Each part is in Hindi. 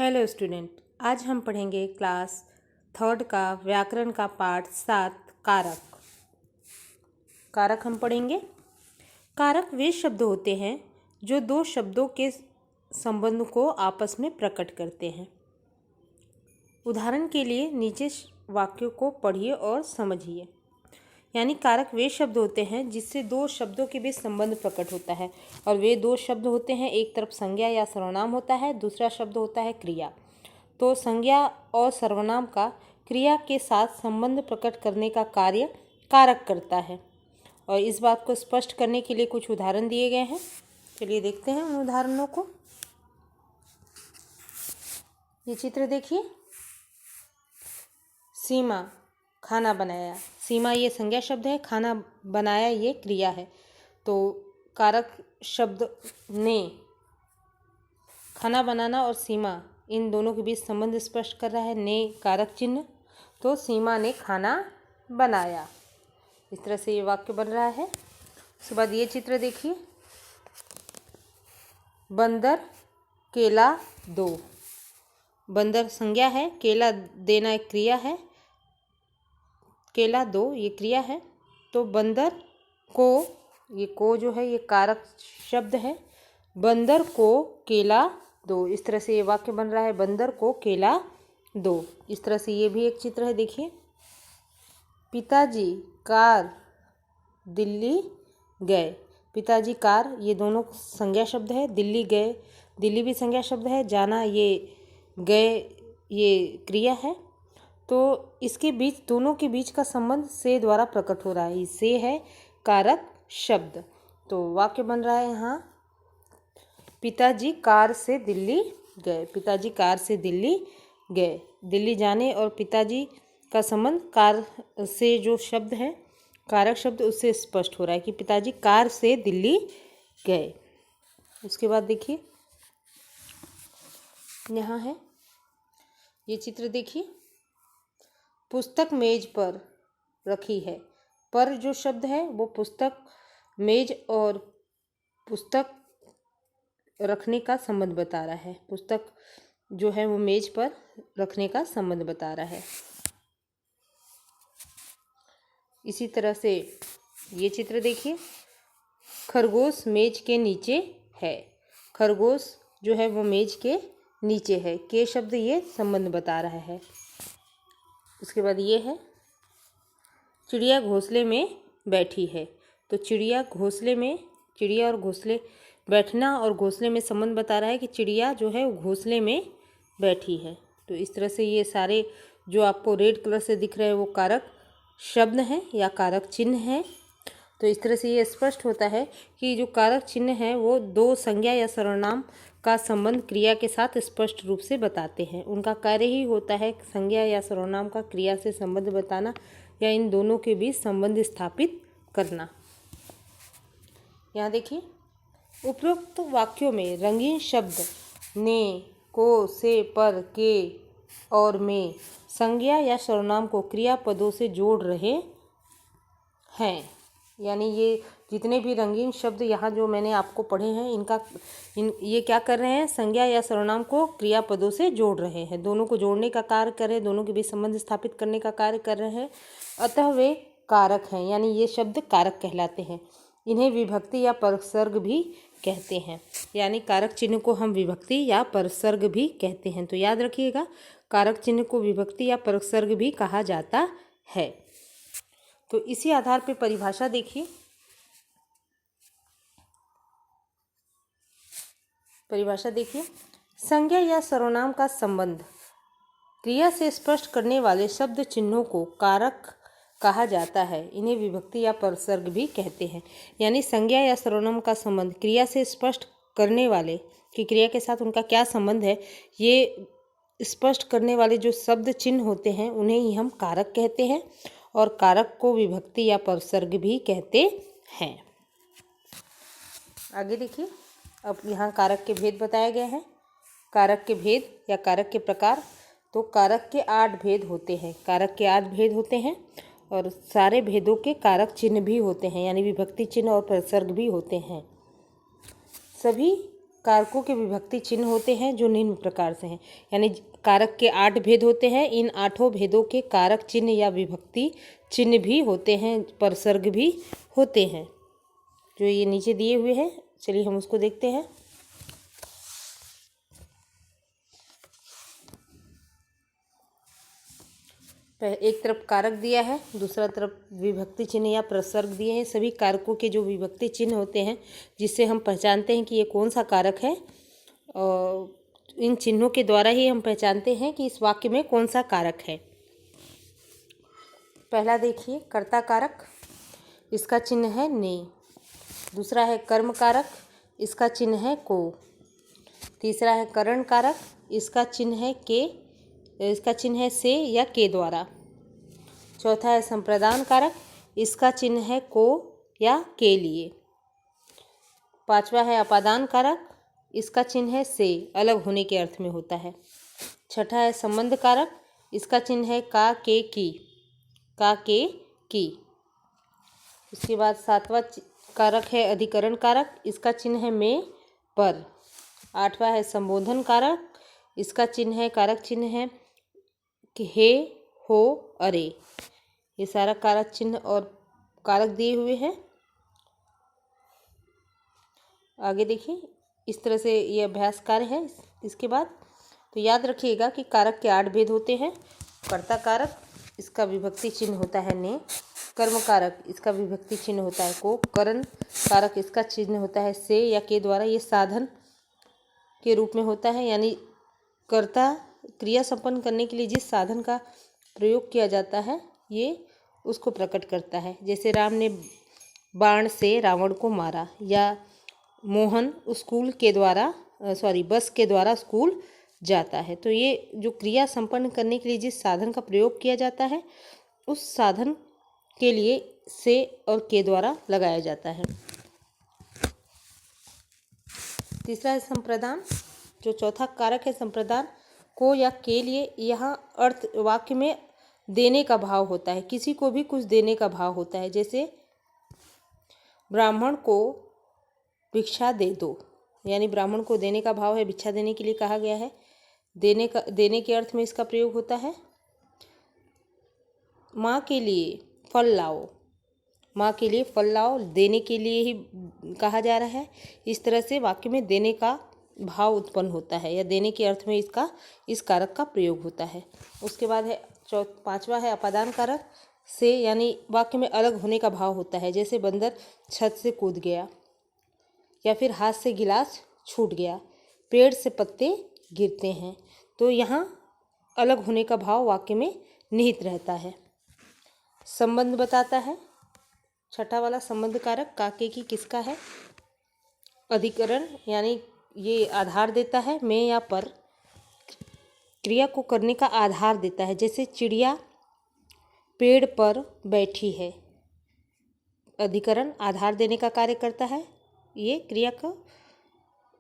हेलो स्टूडेंट, आज हम पढ़ेंगे क्लास थर्ड का व्याकरण का पाठ 7 कारक। कारक हम पढ़ेंगे। कारक वे शब्द होते हैं जो दो शब्दों के संबंध को आपस में प्रकट करते हैं। उदाहरण के लिए नीचे वाक्यों को पढ़िए और समझिए। यानी कारक वे शब्द होते हैं जिससे दो शब्दों के बीच संबंध प्रकट होता है, और वे दो शब्द होते हैं, एक तरफ संज्ञा या सर्वनाम होता है, दूसरा शब्द होता है क्रिया। तो संज्ञा और सर्वनाम का क्रिया के साथ संबंध प्रकट करने का कार्य कारक करता है। और इस बात को स्पष्ट करने के लिए कुछ उदाहरण दिए गए हैं। चलिए देखते हैं उन उदाहरणों को। ये चित्र देखिए। सीमा खाना बनाया। सीमा ये संज्ञा शब्द है, खाना बनाया ये क्रिया है। तो कारक शब्द ने खाना बनाना और सीमा इन दोनों के बीच संबंध स्पष्ट कर रहा है। ने कारक चिन्ह, तो सीमा ने खाना बनाया। इस तरह से ये वाक्य बन रहा है। उसके बाद ये चित्र देखिए। बंदर केला दो। बंदर संज्ञा है, केला देना एक क्रिया है। केला दो ये क्रिया है। तो बंदर को, ये को जो है ये कारक शब्द है। बंदर को केला दो। इस तरह से ये वाक्य बन रहा है, बंदर को केला दो। इस तरह से ये भी एक चित्र है, देखिए। पिताजी कार दिल्ली गए। पिताजी कार ये दोनों संज्ञा शब्द है। दिल्ली गए, दिल्ली भी संज्ञा शब्द है। जाना ये गए ये क्रिया है। तो इसके बीच, दोनों के बीच का संबंध से द्वारा प्रकट हो रहा है। से है कारक शब्द। तो वाक्य बन रहा है यहाँ, पिताजी कार से दिल्ली गए। पिताजी कार से दिल्ली गए। दिल्ली जाने और पिताजी का संबंध कार से जो शब्द है, कारक शब्द, उससे स्पष्ट हो रहा है कि पिताजी कार से दिल्ली गए। उसके बाद देखिए, यहाँ है ये चित्र देखिए। पुस्तक मेज पर रखी है। पर जो शब्द है वो पुस्तक, मेज और पुस्तक रखने का संबंध बता रहा है। पुस्तक जो है वो मेज पर रखने का संबंध बता रहा है। इसी तरह से ये चित्र देखिए। खरगोश मेज के नीचे है। खरगोश जो है वो मेज के नीचे है। के शब्द ये संबंध बता रहा है। उसके बाद ये है, चिड़िया घोंसले में बैठी है। तो चिड़िया घोंसले में, चिड़िया और घोंसले, बैठना और घोंसले में संबंध बता रहा है कि चिड़िया जो है वो घोंसले में बैठी है। तो इस तरह से ये सारे जो आपको रेड कलर से दिख रहे हैं वो कारक शब्द हैं या कारक चिन्ह हैं। तो इस तरह से ये स्पष्ट होता है कि जो कारक चिन्ह है वो दो संज्ञा या सर्वनाम का संबंध क्रिया के साथ स्पष्ट रूप से बताते हैं। उनका कार्य ही होता है संज्ञा या सर्वनाम का क्रिया से संबंध बताना या इन दोनों के बीच संबंध स्थापित करना। यहाँ देखिए, उपरोक्त वाक्यों में रंगीन शब्द ने, को, से, पर, के और में संज्ञा या सर्वनाम को क्रियापदों से जोड़ रहे हैं। यानी ये जितने भी रंगीन शब्द यहाँ जो मैंने आपको पढ़े हैं, ये क्या कर रहे हैं, संज्ञा या सर्वनाम को क्रियापदों से जोड़ रहे हैं। दोनों को जोड़ने का कार्य कर रहे हैं, दोनों के बीच संबंध स्थापित करने का कार्य कर रहे हैं। अतः वे कारक हैं, यानी ये शब्द कारक कहलाते हैं। इन्हें विभक्ति या परसर्ग भी कहते हैं। यानी कारक चिन्ह को हम विभक्ति या परसर्ग भी कहते हैं। तो याद रखिएगा, कारक चिन्ह को विभक्ति या परसर्ग भी कहा जाता है। तो इसी आधार पर परिभाषा देखिए। परिभाषा देखिए, संज्ञा या सर्वनाम का संबंध क्रिया से स्पष्ट करने वाले शब्द चिन्हों को कारक कहा जाता है। इन्हें विभक्ति या परसर्ग भी कहते हैं। यानी संज्ञा या सर्वनाम का संबंध क्रिया से स्पष्ट करने वाले, कि क्रिया के साथ उनका क्या संबंध है, ये स्पष्ट करने वाले जो शब्द चिन्ह होते हैं उन्हें ही हम कारक कहते हैं। और कारक को विभक्ति या परसर्ग भी कहते हैं। आगे देखिए, अब यहाँ कारक के भेद बताए गए हैं। कारक के भेद या कारक के प्रकार। तो कारक के 8 भेद होते हैं। कारक के 8 भेद होते हैं और सारे भेदों के कारक चिन्ह भी होते हैं, यानी विभक्ति चिन्ह और परसर्ग भी होते हैं। सभी कारकों के विभक्ति चिन्ह होते हैं जो निम्न प्रकार से हैं, यानी कारक के 8 भेद होते हैं। इन 8 भेदों के कारक चिन्ह या विभक्ति चिन्ह भी होते हैं, परसर्ग भी होते हैं, जो ये नीचे दिए हुए हैं। चलिए हम उसको देखते हैं। एक तरफ कारक दिया है, दूसरा तरफ विभक्ति चिन्ह या प्रसर्ग दिए हैं। सभी कारकों के जो विभक्ति चिन्ह होते हैं जिससे हम पहचानते हैं कि ये कौन सा कारक है, और इन चिन्हों के द्वारा ही हम पहचानते हैं कि इस वाक्य में कौन सा कारक है। पहला देखिए, कर्ता कारक, इसका चिन्ह है ने। दूसरा है कर्म कारक, इसका चिन्ह है को। तीसरा है करण कारक, इसका चिन्ह है के, इसका चिन्ह है से या के द्वारा। चौथा है संप्रदान कारक, इसका चिन्ह है को या के लिए। पांचवा है अपादान कारक, इसका चिन्ह है से, अलग होने के अर्थ में होता है। छठा है संबंध कारक, इसका चिन्ह है का के की, का के की। उसके बाद सातवां कारक है अधिकरण कारक, इसका चिन्ह है में पर। आठवां है संबोधन कारक, इसका चिन्ह है, कारक चिन्ह है कि हे हो अरे। ये सारा कारक चिन्ह और कारक दिए हुए हैं। आगे देखिए, इस तरह से ये अभ्यास कार्य है। इसके बाद तो याद रखिएगा कि कारक के 8 भेद होते हैं। कर्ता कारक, इसका विभक्ति चिन्ह होता है ने। कर्म कारक, इसका विभक्ति चिन्ह होता है को। करण कारक, इसका चिन्ह होता है से या के द्वारा। ये साधन के रूप में होता है, यानी कर्ता क्रिया संपन्न करने के लिए जिस साधन का प्रयोग किया जाता है ये उसको प्रकट करता है। जैसे राम ने बाण से रावण को मारा, या मोहन स्कूल के द्वारा बस के द्वारा स्कूल जाता है। तो ये जो क्रिया संपन्न करने के लिए जिस साधन का प्रयोग किया जाता है उस साधन के लिए से और के द्वारा लगाया जाता है। तीसरा है संप्रदान, जो चौथा कारक है संप्रदान। को या के लिए यहाँ अर्थ वाक्य में देने का भाव होता है, किसी को भी कुछ देने का भाव होता है। जैसे ब्राह्मण को भिक्षा दे दो, यानी ब्राह्मण को देने का भाव है, भिक्षा देने के लिए कहा गया है। देने के अर्थ में इसका प्रयोग होता है। माँ के लिए फल लाओ, माँ के लिए फल लाओ, देने के लिए ही कहा जा रहा है। इस तरह से वाक्य में देने का भाव उत्पन्न होता है, या देने के अर्थ में इस कारक का प्रयोग होता है। उसके बाद है पांचवा है अपादान कारक से, यानी वाक्य में अलग होने का भाव होता है। जैसे बंदर छत से कूद गया, या फिर हाथ से गिलास छूट गया, पेड़ से पत्ते गिरते हैं। तो यहाँ अलग होने का भाव वाक्य में निहित रहता है। संबंध बताता है, छठा वाला संबंध कारक काके की किसका है। अधिकरण, यानी ये आधार देता है, में या पर, क्रिया को करने का आधार देता है। जैसे चिड़िया पेड़ पर बैठी है, अधिकरण आधार देने का कार्य करता है। ये क्रिया का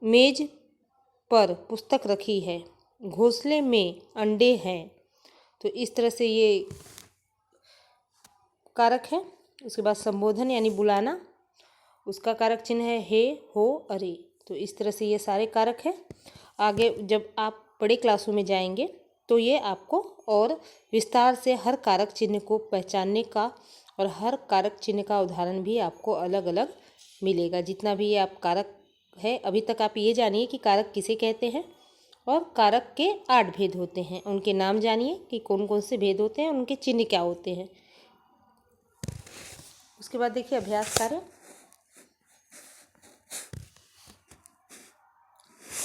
मेज पर पुस्तक रखी है, घोंसले में अंडे हैं। तो इस तरह से ये कारक है। उसके बाद संबोधन यानी बुलाना, उसका कारक चिन्ह है हे हो अरे। तो इस तरह से ये सारे कारक हैं। आगे जब आप बड़े क्लासों में जाएंगे तो ये आपको और विस्तार से हर कारक चिन्ह को पहचानने का और हर कारक चिन्ह का उदाहरण भी आपको अलग अलग मिलेगा। जितना भी ये आप कारक है, अभी तक आप ये जानिए कि कारक किसे कहते हैं और कारक के 8 भेद होते हैं। उनके नाम जानिए कि कौन कौन से भेद होते हैं, उनके चिन्ह क्या होते हैं। उसके बाद देखिए अभ्यास कार्य।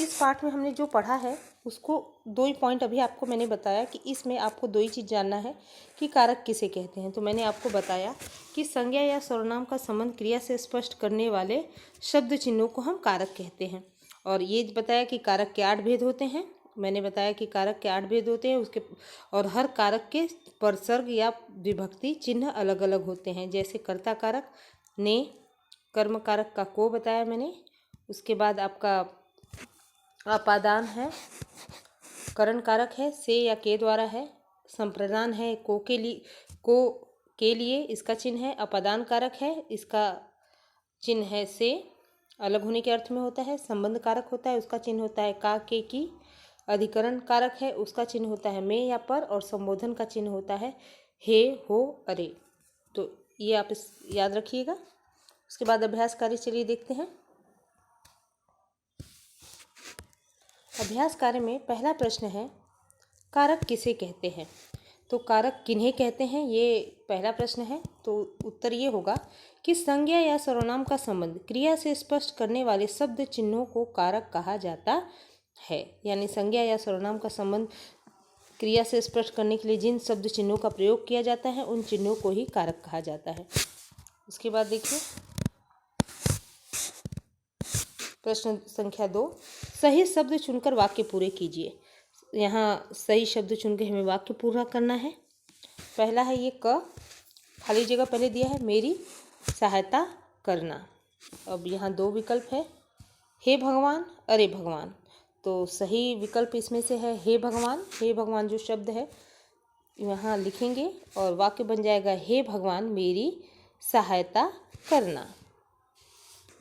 इस पाठ में हमने जो पढ़ा है उसको 2 ही पॉइंट अभी आपको मैंने बताया कि इसमें आपको 2 ही चीज़ जानना है कि कारक किसे कहते हैं। तो मैंने आपको बताया कि संज्ञा या सर्वनाम का संबंध क्रिया से स्पष्ट करने वाले शब्द चिन्हों को हम कारक कहते हैं। और ये बताया कि कारक के 8 भेद होते हैं। मैंने बताया कि कारक के 8 भेद होते हैं उसके, और हर कारक के परसर्ग या विभक्ति चिन्ह अलग अलग होते हैं। जैसे कर्ता कारक ने, कर्म कारक का को बताया मैंने। उसके बाद आपका अपादान है, करण कारक है से या के द्वारा है। संप्रदान है को के लिए इसका चिन्ह है। अपादान कारक है, इसका चिन्ह है से। अलग होने के अर्थ में होता है। संबंध कारक होता है, उसका चिन्ह होता है का, के, की। अधिकरण कारक है, उसका चिन्ह होता है में या पर, और संबोधन का चिन्ह होता है हे, हो, अरे। तो ये आप याद रखिएगा। उसके बाद अभ्यास कार्य चलिए देखते हैं। अभ्यास कार्य में पहला प्रश्न है, कारक किसे कहते हैं? तो कारक किन्हें कहते हैं, ये पहला प्रश्न है। तो उत्तर ये होगा कि संज्ञा या सर्वनाम का संबंध क्रिया से स्पष्ट करने वाले शब्द चिन्हों को कारक कहा जाता है। यानी संज्ञा या सर्वनाम का संबंध क्रिया से स्पष्ट करने के लिए जिन शब्द चिन्हों का प्रयोग किया जाता है उन चिन्हों को ही कारक कहा जाता है। उसके बाद देखिए प्रश्न संख्या 2, सही शब्द चुनकर वाक्य पूरे कीजिए। यहाँ सही शब्द चुन के हमें वाक्य पूरा करना है। पहला है ये क, खाली जगह पहले दिया है मेरी सहायता करना। अब यहाँ दो विकल्प है, हे भगवान, अरे भगवान। तो सही विकल्प इसमें से है हे भगवान। हे भगवान जो शब्द है यहाँ लिखेंगे और वाक्य बन जाएगा हे भगवान मेरी सहायता करना।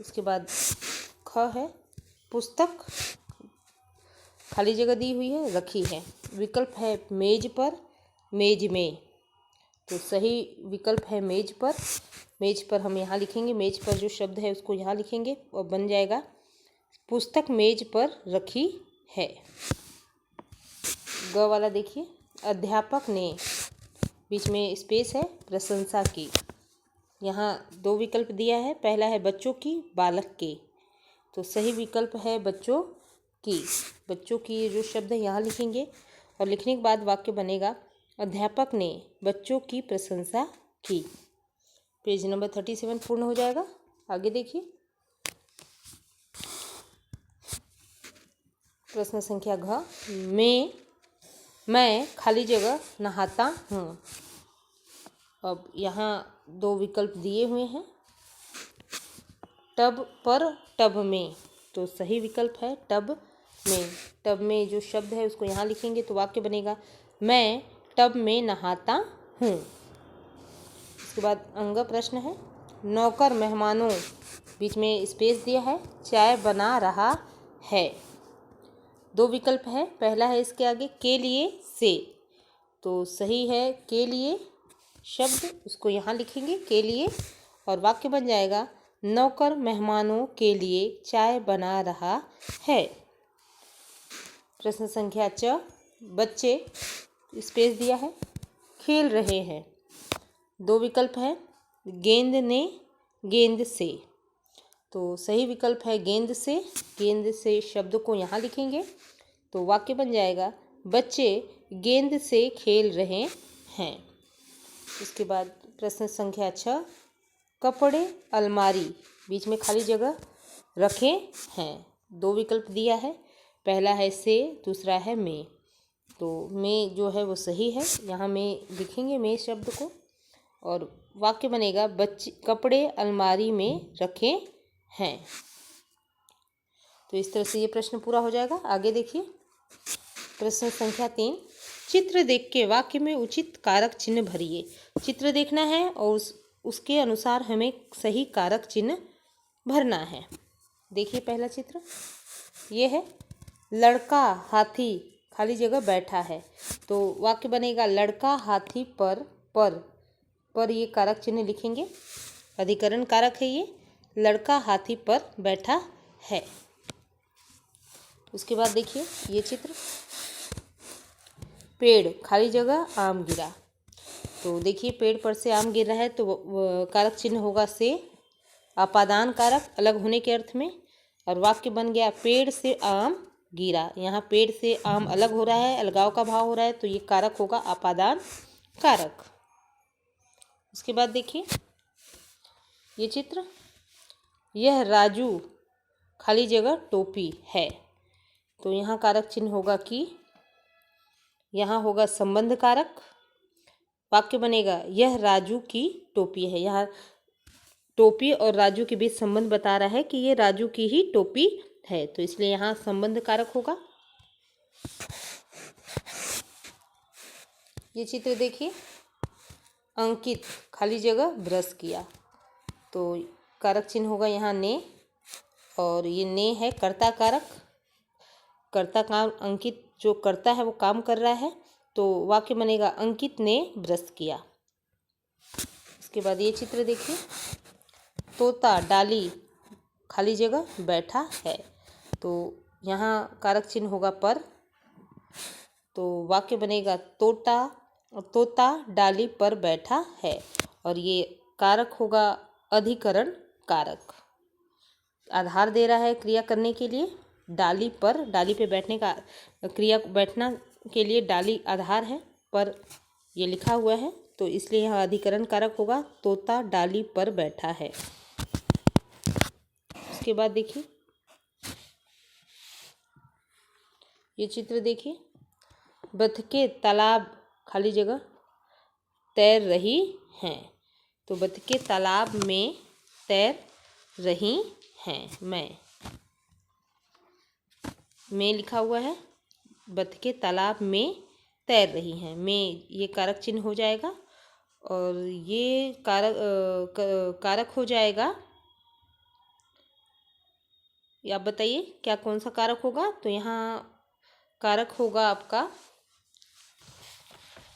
उसके बाद ख है पुस्तक, खाली जगह दी हुई है, रखी है। विकल्प है मेज पर, मेज में। तो सही विकल्प है मेज पर। मेज पर हम यहाँ लिखेंगे, मेज पर जो शब्द है उसको यहाँ लिखेंगे और बन जाएगा पुस्तक मेज पर रखी है। ग वाला देखिए, अध्यापक ने, बीच में स्पेस है, प्रशंसा की। यहाँ दो विकल्प दिया है, पहला है बच्चों की, बालक के। तो सही विकल्प है बच्चों की। बच्चों की जो शब्द है यहाँ लिखेंगे और लिखने के बाद वाक्य बनेगा अध्यापक ने बच्चों की प्रशंसा की। पेज नंबर 37 पूर्ण हो जाएगा। आगे देखिए प्रश्न संख्या घ, मैं खाली जगह नहाता हूँ। अब यहाँ दो विकल्प दिए हुए हैं, टब पर, टब में। तो सही विकल्प है टब में। टब में जो शब्द है उसको यहाँ लिखेंगे तो वाक्य बनेगा मैं टब में नहाता हूँ। उसके बाद अंग प्रश्न है, नौकर मेहमानों, बीच में स्पेस दिया है, चाय बना रहा है। दो विकल्प है, पहला है इसके आगे के लिए से। तो सही है के लिए शब्द, उसको यहाँ लिखेंगे के लिए और वाक्य बन जाएगा नौकर मेहमानों के लिए चाय बना रहा है। प्रश्न संख्या च, बच्चे, स्पेस दिया है, खेल रहे हैं। दो विकल्प है, गेंद ने, गेंद से। तो सही विकल्प है गेंद से। गेंद से शब्द को यहाँ लिखेंगे तो वाक्य बन जाएगा बच्चे गेंद से खेल रहे हैं। उसके बाद प्रश्न संख्या 6, कपड़े अलमारी, बीच में खाली जगह रखे हैं। दो विकल्प दिया है, पहला है से, दूसरा है में। तो में जो है वो सही है, यहाँ में लिखेंगे में शब्द को और वाक्य बनेगा बच्चे कपड़े अलमारी में रखे हैं। तो इस तरह से ये प्रश्न पूरा हो जाएगा। आगे देखिए प्रश्न संख्या 3, चित्र देख के वाक्य में उचित कारक चिन्ह भरिए। चित्र देखना है और उसके अनुसार हमें सही कारक चिन्ह भरना है। देखिए पहला चित्र ये है, लड़का हाथी, खाली जगह बैठा है। तो वाक्य बनेगा लड़का हाथी पर ये कारक चिन्ह लिखेंगे, अधिकरण कारक है ये, लड़का हाथी पर बैठा है। उसके बाद देखिए ये चित्र, पेड़, खाली जगह आम गिरा। तो देखिए पेड़ पर से आम गिर रहा है तो कारक चिन्ह होगा से, अपादान कारक, अलग होने के अर्थ में। और वाक्य बन गया पेड़ से आम गिरा। यहाँ पेड़ से आम अलग हो रहा है, अलगाव का भाव हो रहा है, तो ये कारक होगा अपादान कारक। उसके बाद देखिए ये चित्र, यह राजू, खाली जगह टोपी है। तो यहाँ कारक चिन्ह होगा कि, यहाँ होगा संबंध कारक, वाक्य बनेगा यह राजू की टोपी है। यहाँ टोपी और राजू के बीच संबंध बता रहा है कि ये राजू की ही टोपी है, तो इसलिए यहाँ संबंध कारक होगा। ये चित्र देखिए, अंकित, खाली जगह ब्रश किया। तो कारक चिन्ह होगा यहाँ ने, और ये ने है कर्ता कारक। कर्ता काम अंकित, जो कर्ता है वो काम कर रहा है, तो वाक्य बनेगा अंकित ने ब्रश किया। इसके बाद ये चित्र देखिए, तोता डाली खाली जगह बैठा है, तो यहाँ कारक चिन्ह होगा पर, तो वाक्य बनेगा तोता डाली पर बैठा है। और ये कारक होगा अधिकरण कारक, आधार दे रहा है क्रिया करने के लिए। डाली पर, डाली पे बैठने का क्रिया, बैठना के लिए डाली आधार है, पर ये लिखा हुआ है, तो इसलिए यहाँ अधिकरण कारक होगा तोता डाली पर बैठा है। उसके बाद देखिए ये चित्र देखिए, बतखें तालाब खाली जगह तैर रही हैं, तो बतखें तालाब में तैर रही हैं। मैं लिखा हुआ है, बतखें तालाब में तैर रही हैं, में ये कारक चिन्ह हो जाएगा। और ये कारक हो जाएगा, आप बताइए क्या कौन सा कारक होगा। तो यहाँ कारक होगा आपका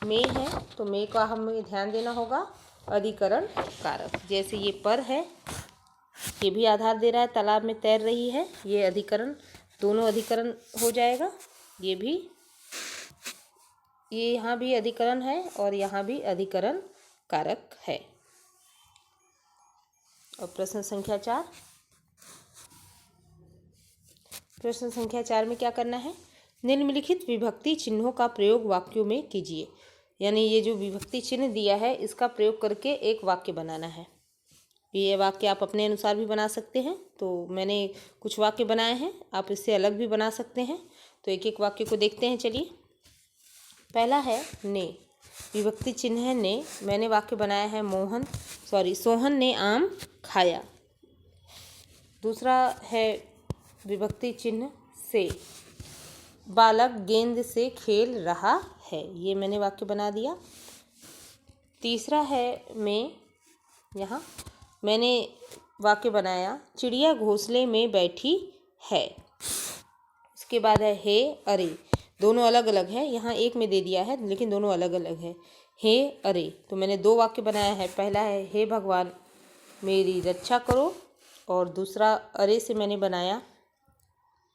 में है, तो में का हमें ध्यान देना होगा अधिकरण कारक। जैसे ये पर है, ये भी आधार दे रहा है तालाब में तैर रही है, ये अधिकरण, दोनों अधिकरण हो जाएगा। ये भी, ये यहाँ भी अधिकरण है और यहाँ भी अधिकरण कारक है। और प्रश्न संख्या 4, प्रश्न संख्या 4 में क्या करना है, निम्नलिखित विभक्ति चिन्हों का प्रयोग वाक्यों में कीजिए। यानी ये जो विभक्ति चिन्ह दिया है इसका प्रयोग करके एक वाक्य बनाना है। ये वाक्य आप अपने अनुसार भी बना सकते हैं, तो मैंने कुछ वाक्य बनाए हैं, आप इससे अलग भी बना सकते हैं। तो एक एक वाक्य को देखते हैं, चलिए। पहला है ने, विभक्ति चिन्ह है ने। मैंने वाक्य बनाया है सोहन ने आम खाया। दूसरा है विभक्ति चिन्ह से, बालक गेंद से खेल रहा है, ये मैंने वाक्य बना दिया। तीसरा है में, यहाँ मैंने वाक्य बनाया चिड़िया घोंसले में बैठी है। उसके बाद है हे अरे, दोनों अलग अलग है, यहाँ एक में दे दिया है लेकिन दोनों अलग अलग है। हे अरे, तो मैंने दो वाक्य बनाया है। पहला है हे भगवान मेरी रक्षा करो, और दूसरा अरे से मैंने बनाया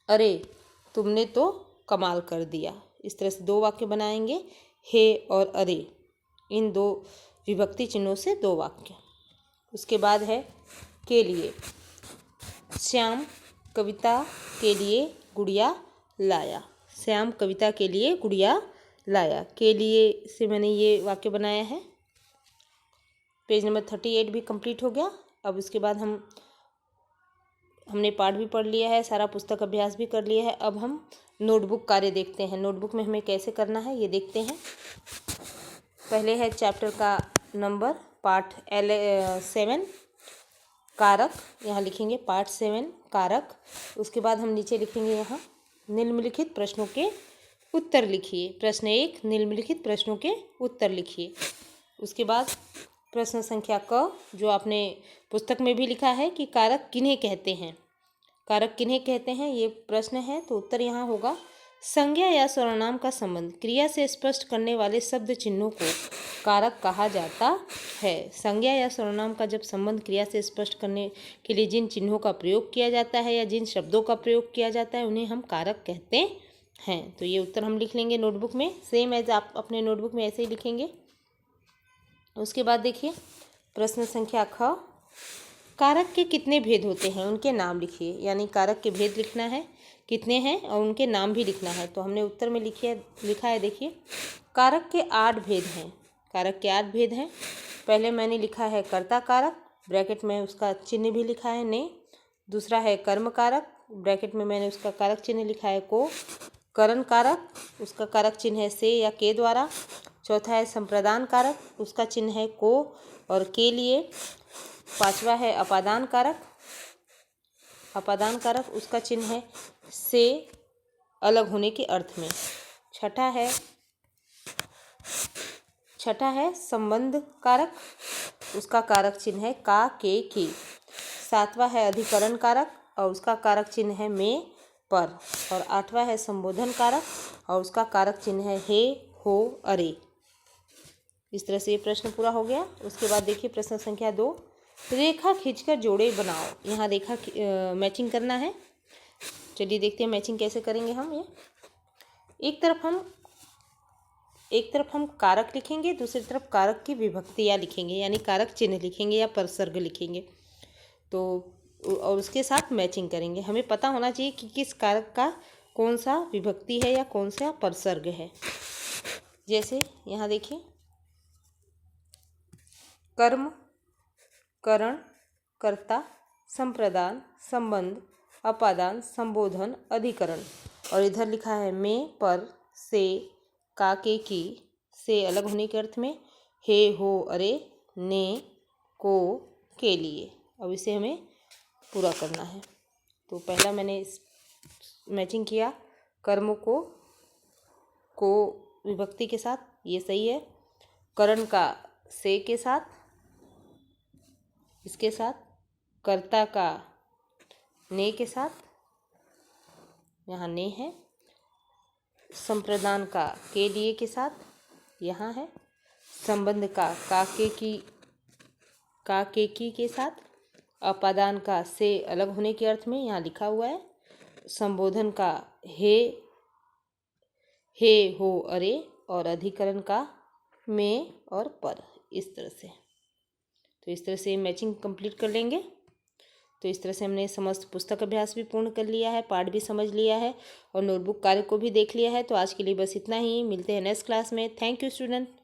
अरे तुमने तो कमाल कर दिया। इस तरह से दो वाक्य बनाएंगे, हे और अरे, इन दो विभक्ति चिन्हों से दो वाक्य। उसके बाद है के लिए, श्याम कविता के लिए गुड़िया लाया। श्याम कविता के लिए गुड़िया लाया, के लिए से मैंने ये वाक्य बनाया है। पेज नंबर 38 भी कंप्लीट हो गया। अब उसके बाद हमने पाठ भी पढ़ लिया है, सारा पुस्तक अभ्यास भी कर लिया है। अब हम नोटबुक कार्य देखते हैं, नोटबुक में हमें कैसे करना है ये देखते हैं। पहले है चैप्टर का नंबर, पार्ट 7 कारक, यहाँ लिखेंगे पार्ट 7 कारक। उसके बाद हम नीचे लिखेंगे यहाँ निम्नलिखित प्रश्नों के उत्तर लिखिए। प्रश्न 1, निम्नलिखित प्रश्नों के उत्तर लिखिए। उसके बाद प्रश्न संख्या क, जो आपने पुस्तक में भी लिखा है कि कारक किन्हें कहते हैं, कारक किन्हें कहते हैं, ये प्रश्न है। तो उत्तर यहाँ होगा संज्ञा या सर्वनाम का संबंध क्रिया से स्पष्ट करने वाले शब्द चिन्हों को कारक कहा जाता है। संज्ञा या सर्वनाम का जब संबंध क्रिया से स्पष्ट करने के लिए जिन चिन्हों का प्रयोग किया जाता है या जिन शब्दों का प्रयोग किया जाता है उन्हें हम कारक कहते हैं। तो ये उत्तर हम लिख लेंगे नोटबुक में, सेम एज आप अपने नोटबुक में ऐसे ही लिखेंगे। उसके बाद देखिए प्रश्न संख्या ख, कारक के कितने भेद होते हैं उनके नाम लिखिए। यानी कारक के भेद लिखना है कितने हैं और उनके नाम भी लिखना है। तो हमने उत्तर में लिखा है देखिए, कारक के 8 भेद हैं। कारक के 8 भेद हैं। पहले मैंने लिखा है कर्ता कारक, ब्रैकेट में उसका चिन्ह भी लिखा है ने। दूसरा है कर्म कारक, ब्रैकेट में मैंने उसका कारक चिन्ह लिखा है को। करण कारक, उसका कारक चिन्ह है से या के द्वारा। चौथा है संप्रदान कारक, उसका चिन्ह है को और के लिए। पांचवा है अपादान कारक, अपादान कारक उसका चिन्ह है से अलग होने के अर्थ में। छठा है संबंध कारक, उसका कारक चिन्ह है का के की। सातवां है अधिकरण कारक, और उसका कारक चिन्ह है में, पर। और 8वां है संबोधन कारक और उसका कारक चिन्ह है हे, हो, अरे। इस तरह से ये प्रश्न पूरा हो गया। उसके बाद देखिए प्रश्न संख्या 2, रेखा खींचकर जोड़े बनाओ। यहाँ रेखा मैचिंग करना है। चलिए देखते हैं मैचिंग कैसे करेंगे हम। ये एक तरफ हम कारक लिखेंगे, दूसरी तरफ कारक की विभक्तियाँ लिखेंगे, यानी कारक चिन्ह लिखेंगे या परसर्ग लिखेंगे। तो और उसके साथ मैचिंग करेंगे। हमें पता होना चाहिए कि किस कारक का कौन सा विभक्ति है या कौन सा परसर्ग है। जैसे यहाँ देखिए, कर्म, करण, कर्ता, संप्रदान, संबंध, अपादान, संबोधन, अधिकरण। और इधर लिखा है में, पर, से, का, के, की, से अलग होने के अर्थ में, हे, हो, अरे, ने, को, के लिए। अब इसे हमें पूरा करना है। तो पहला मैंने इस मैचिंग किया कर्म को विभक्ति के साथ, ये सही है। करण का से के साथ, इसके साथ। कर्ता का ने के साथ, यहाँ ने है। संप्रदान का के लिए के साथ, यहाँ है। संबंध का का के की साथ। अपादान का से अलग होने के अर्थ में, यहाँ लिखा हुआ है। संबोधन का हे, हो, अरे। और अधिकरण का में और पर। इस तरह से, तो इस तरह से मैचिंग कंप्लीट कर लेंगे। तो इस तरह से हमने समस्त पुस्तक अभ्यास भी पूर्ण कर लिया है, पाठ भी समझ लिया है और नोटबुक कार्य को भी देख लिया है। तो आज के लिए बस इतना ही। मिलते हैं नेक्स्ट क्लास में। Thank you student.